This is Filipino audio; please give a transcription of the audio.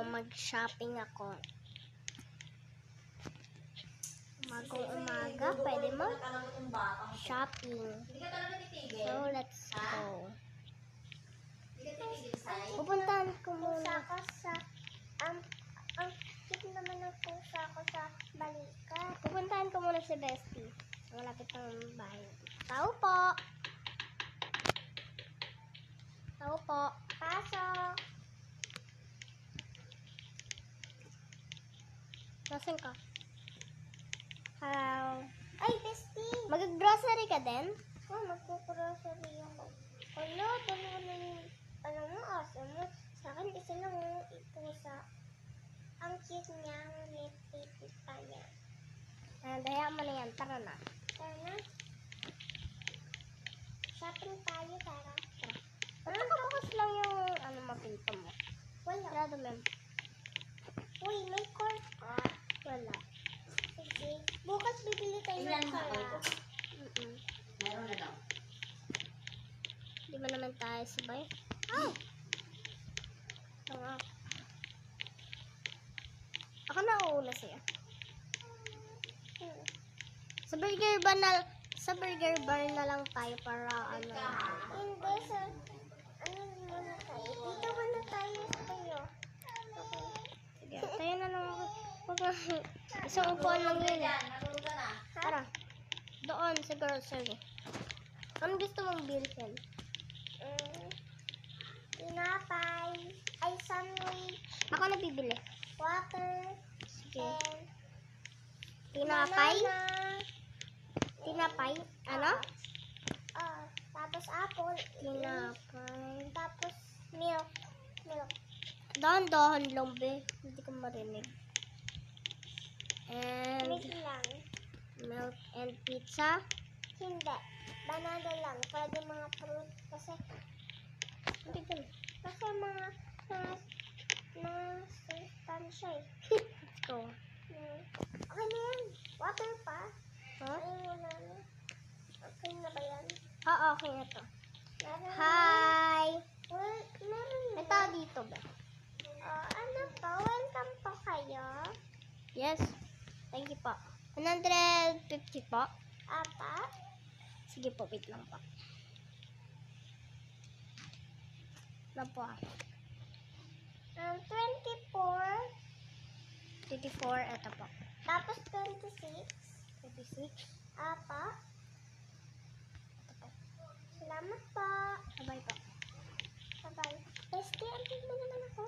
Mag-shopping ako. Umaga, pwede mag-shopping. So, let's go. Pupuntahan ko muna. Ang cute naman ang pusa ko sa balikat. Pupuntahan ko muna si Bestie. Malapit ng bahay. Tao po. Tao po. Pasok. Nasaan ka? Hello. Ay, bestie. Mag-grocery ka din? Oh, magkukurosery ako. Ano, dalawa na yung, alam mo, awesome mo. Sa akin, isa lang yung pusa. Ang cute niya, ang lipstick pa niya. Daya mo na yan. Tara na. Tara na. Shopping tayo, Tara. Nakabukas lang yung mapinto mo. Wala. Wala naman. Uy, may cord ka. Wala. Sige. Bukas bibili tayo ng cord. Meron na daw. Di ba naman tayo sabay? Ay! Ako na uuna sa'yo. Sa burger bar na lang tayo para Hindi, sa, muna tayo. Dito muna tayo sa tayo. Sige, tayo na lang ako. Isang upuan lang yun. Natulog ka na. Tara. Doon sa grocery. Ano gusto mong bilhin? Tinapay. Ay, sandwich. Ako na bibili. Water. Sige. And Tinapay? banana. Tinapay? Ano? Tapos apple. Tinapay. Tapos milk. Milk. Dahan-dahan lang, be. Hindi ko marinig. And Milk lang. milk and pizza. Hindi. Banana lang. Pwede mga fruit. Kasi mga sustansya eh. Let's go. Okay na yan. Water pa. Huh? Ay, wala na. Okay na ba yan? Okay na to. Meron Hi! Well, meron na. May tao dito ba? Ano po? Welcome po kayo. Yes. Thank you po. 150 po. Apa? Sige po, wait lang po. Lang po 24. 24, eto po. Tapos 26. 26. Apa? Salamat po. Sabay po. Bye-bye. Bestie, antay mo naman ako.